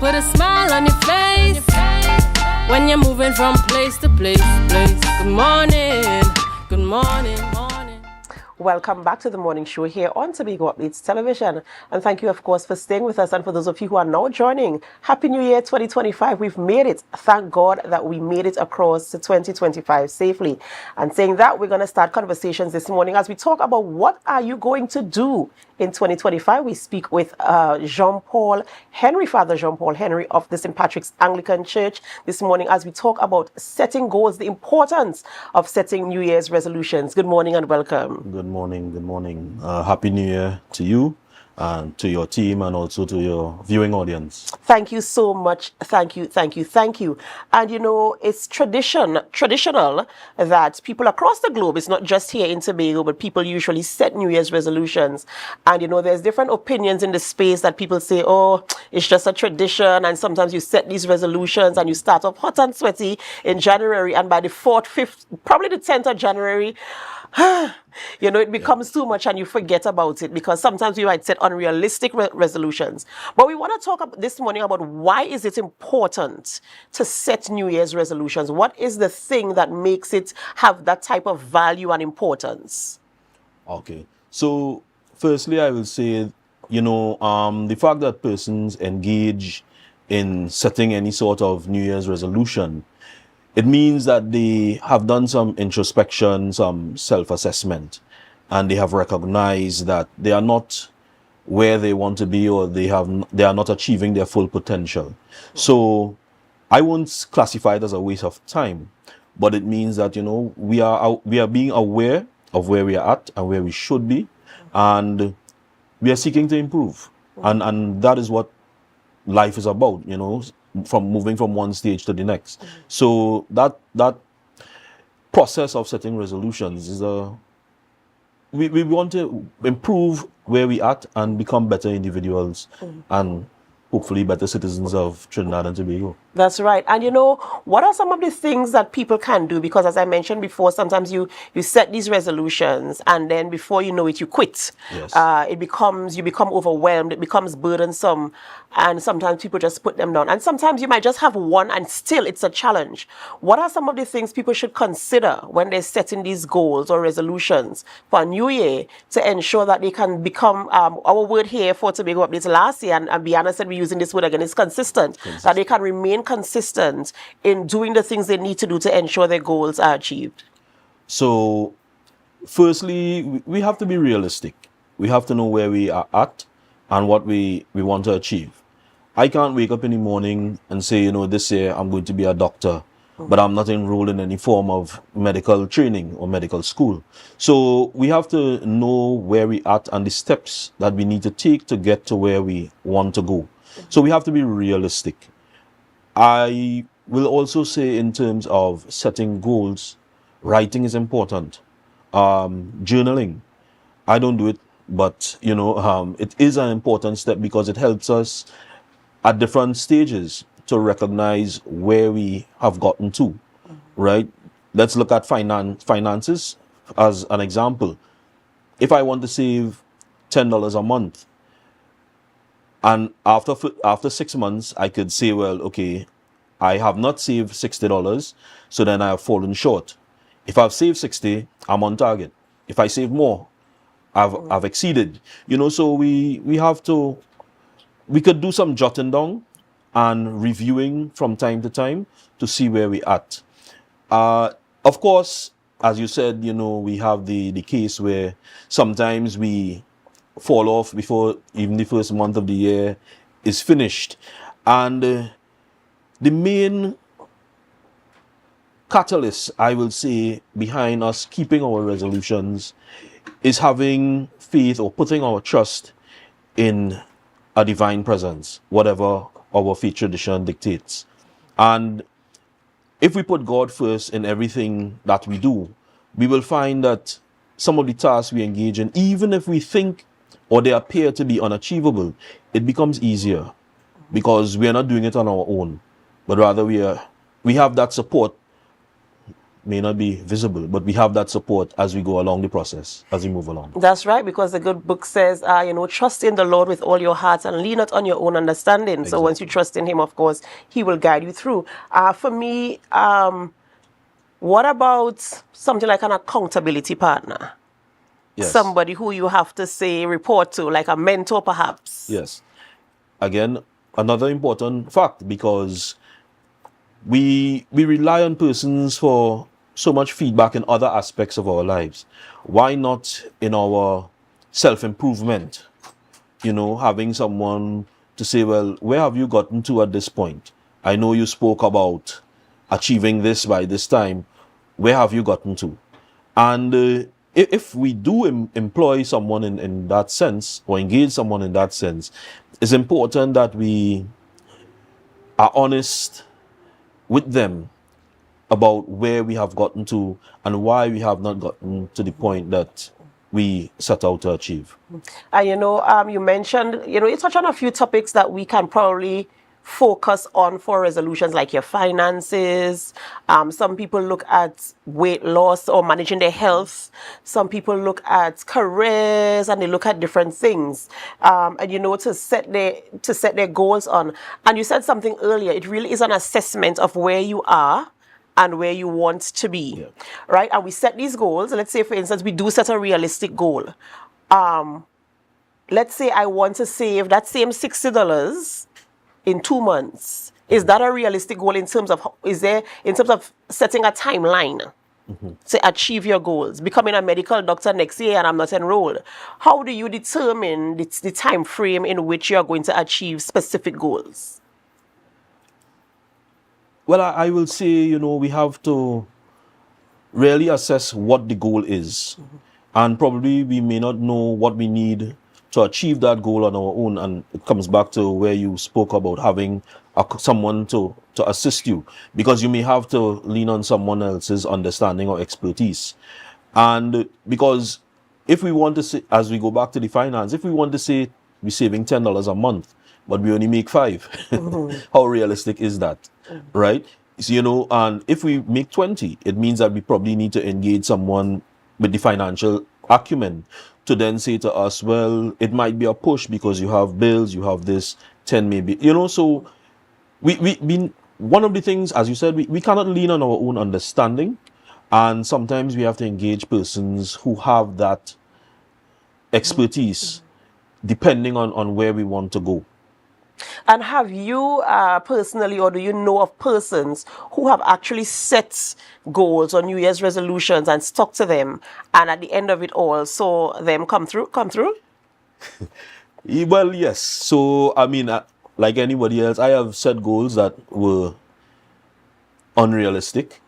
put a smile on your face when you're moving from place to place. Good morning, good morning, morning. Welcome back to the morning show here on Tobago Updates Television. And thank you, of course, for staying with us. And for those of you who are now joining, Happy New Year 2025. We've made it. Thank God that we made it across to 2025 safely. And saying that, we're going to start conversations this morning as we talk about what are you going to do in 2025. We speak with Jean-Paul Henry, Father Jean-Paul Henry of the St. Patrick's Anglican Church this morning as we talk about setting goals, the importance of setting New Year's resolutions. Good morning and welcome. Good morning, good morning. Happy New Year to you and to your team and also to your viewing audience. Thank you so much. Thank you. And you know, it's traditional that people across the globe, it's not just here in Tobago, but people usually set New Year's resolutions. And you know, there's different opinions in the space that people say, oh, it's just a tradition. And sometimes you set these resolutions and you start off hot and sweaty in January. And by the 4th, 5th, probably the 10th of January, you know, it becomes too much and you forget about it because sometimes we might set unrealistic resolutions. But we want to talk this morning about why is it important to set New Year's resolutions? What is the thing that makes it have that type of value and importance? Okay. So firstly, I will say, you know, the fact that persons engage in setting any sort of New Year's resolution, it means that they have done some introspection, some self-assessment, and they have recognized that they are not where they want to be or they are not achieving their full potential. So I won't classify it as a waste of time, but it means that, you know, we are being aware of where we are at and where we should be, and we are seeking to improve. And that is what life is about, you know, from moving from one stage to the next. So that process of setting resolutions is we want to improve where we at and become better individuals and hopefully better citizens of Trinidad and Tobago. That's right. And you know, what are some of the things that people can do? Because as I mentioned before, sometimes you set these resolutions and then before you know it, you quit. Yes. You become overwhelmed. It becomes burdensome. And sometimes people just put them down. And sometimes you might just have one and still it's a challenge. What are some of the things people should consider when they're setting these goals or resolutions for a new year to ensure that they can become, our word here for Tobago Updates last year, and Adanna said we're using this word again, is consistent. That they can remain consistent in doing the things they need to do to ensure their goals are achieved? So, firstly, we have to be realistic. We have to know where we are at and what we want to achieve. I can't wake up in the morning and say, you know, this year I'm going to be a doctor, but I'm not enrolled in any form of medical training or medical school. So we have to know where we are at and the steps that we need to take to get to where we want to go. So we have to be realistic. I will also say in terms of setting goals, writing is important. Journaling, I don't do it, but you know, it is an important step because it helps us at different stages to recognize where we have gotten to, right? Let's look at finances as an example. If I want to save $10 a month, and after 6 months, I could say, well, okay, I have not saved $60, so then I have fallen short. If I've saved 60, I'm on target. If I save more, I've exceeded. You know, so we could do some jotting down and reviewing from time to time to see where we're at. Of course, as you said, you know, we have the case where sometimes we fall off before even the first month of the year is finished. And the main catalyst, I will say, behind us keeping our resolutions is having faith or putting our trust in a divine presence, whatever our faith tradition dictates. And if we put God first in everything that we do, we will find that some of the tasks we engage in, even if we think or they appear to be unachievable, it becomes easier because we are not doing it on our own, but rather we have that support may not be visible, but we have that support as we go along the process, as we move along. That's right, because the good book says, trust in the Lord with all your heart and lean not on your own understanding. So once you trust in him, of course, he will guide you through. For me, what about something like an accountability partner? Yes. Somebody who you have to say, report to, like a mentor perhaps. Yes. Again, another important fact, because we rely on persons for so much feedback in other aspects of our lives. Why not in our self-improvement? Having someone to say, well, where have you gotten to at this point? I know you spoke about achieving this by this time. Where have you gotten to? And if we do employ someone in that sense, or engage someone in that sense, it's important that we are honest with them about where we have gotten to and why we have not gotten to the point that we set out to achieve. And you mentioned, you touched on a few topics that we can probably focus on for resolutions, like your finances. Some people look at weight loss or managing their health. Some people look at careers, and they look at different things. To set their goals on. And you said something earlier. It really is an assessment of where you are and where you want to be, right? And we set these goals. Let's say, for instance, we do set a realistic goal. Let's say I want to save that same $60 in 2 months. Is that a realistic goal in terms of setting a timeline to achieve your goals? Becoming a medical doctor next year and I'm not enrolled. How do you determine the time frame in which you are going to achieve specific goals? Well, I will say, we have to really assess what the goal is. And probably we may not know what we need to achieve that goal on our own. And it comes back to where you spoke about having someone to assist you, because you may have to lean on someone else's understanding or expertise. And because if we want to say, as we go back to the finance, if we want to say we're saving $10 a month, but we only make 5, how realistic is that? Right? So, and if we make 20, it means that we probably need to engage someone with the financial acumen to then say to us, well, it might be a push because you have bills, you have this, 10 maybe, so one of the things, as you said, we cannot lean on our own understanding, and sometimes we have to engage persons who have that expertise depending on where we want to go. And have you personally, or do you know of persons who have actually set goals or New Year's resolutions and stuck to them, and at the end of it all saw them come through? Well, yes. So, I mean, like anybody else, I have set goals that were unrealistic.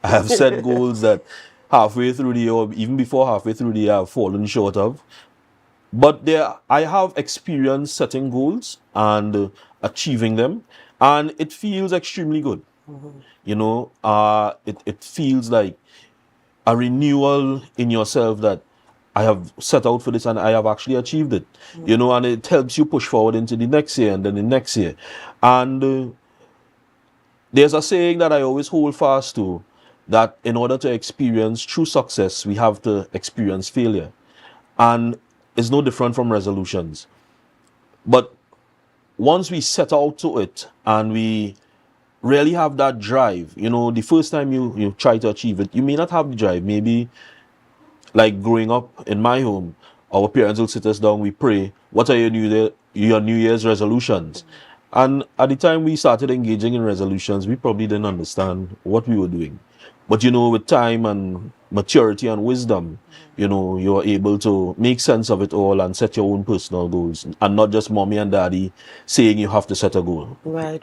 I have set goals that halfway through the year, or even before halfway through the year, I've fallen short of. But I have experience setting goals and achieving them, and it feels extremely good. It feels like a renewal in yourself that I have set out for this and I have actually achieved it. And it helps you push forward into the next year and then the next year. And there's a saying that I always hold fast to, that in order to experience true success, we have to experience failure. And it's no different from resolutions. But once we set out to it and we really have that drive, the first time you try to achieve it, you may not have the drive. Maybe like growing up in my home, our parents will sit us down, we pray, what are your New Year's resolutions? And at the time we started engaging in resolutions, we probably didn't understand what we were doing. But with time and maturity and wisdom, you're able to make sense of it all and set your own personal goals, and not just mommy and daddy saying you have to set a goal. Right.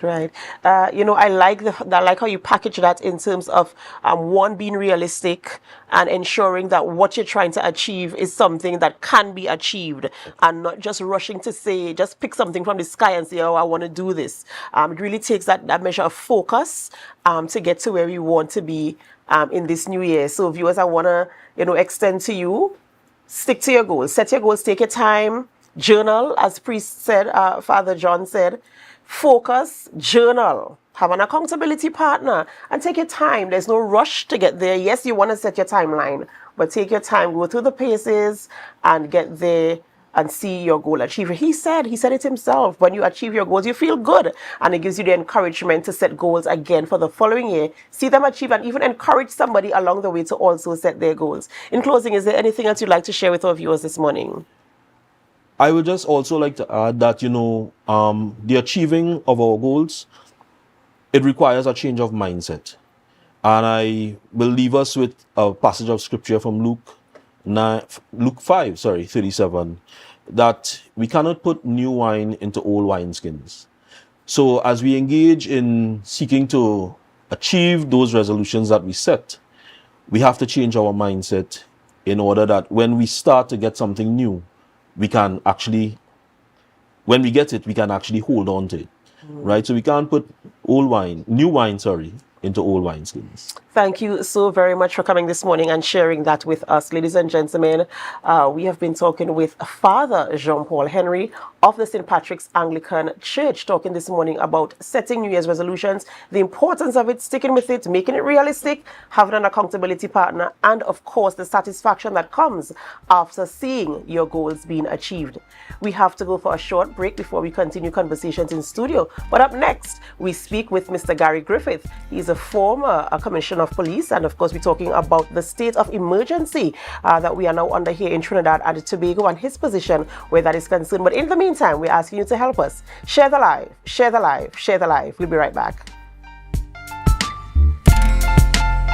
I like how you package that in terms of one, being realistic and ensuring that what you're trying to achieve is something that can be achieved, and not just rushing to say, just pick something from the sky and say, oh, I want to do this. It really takes that measure of focus to get to where we want to be in this new year. So viewers, I want to extend to you, stick to your goals, set your goals, take your time, journal, as Priest said, Father John said, focus, journal, have an accountability partner, and take your time. There's no rush to get there. Yes, you want to set your timeline, but take your time, go through the paces, and get there and see your goal achieved. He said it himself. When you achieve your goals, you feel good, and it gives you the encouragement to set goals again for the following year, see them achieve, and even encourage somebody along the way to also set their goals. In closing, is there anything else you'd like to share with our viewers this morning? I would just also like to add that, the achieving of our goals, it requires a change of mindset. And I will leave us with a passage of scripture from Luke 5:37, that we cannot put new wine into old wineskins. So as we engage in seeking to achieve those resolutions that we set, we have to change our mindset in order that when we start to get something new, we can actually, when we get it, we can actually hold on to it, right? So we can't put new wine, into old wineskins. Thank you so very much for coming this morning and sharing that with us. Ladies and gentlemen, we have been talking with Father Jean-Paul Henry of the St. Patrick's Anglican Church, talking this morning about setting New Year's resolutions, the importance of it, sticking with it, making it realistic, having an accountability partner, and of course, the satisfaction that comes after seeing your goals being achieved. We have to go for a short break before we continue conversations in studio. But up next, we speak with Mr. Gary Griffith. He's a former commissioner of police, and of course we're talking about the state of emergency that we are now under here in Trinidad and Tobago and his position where that is concerned. But in the meantime, we're asking you to help us. Share the live, share the live, share the live. We'll be right back.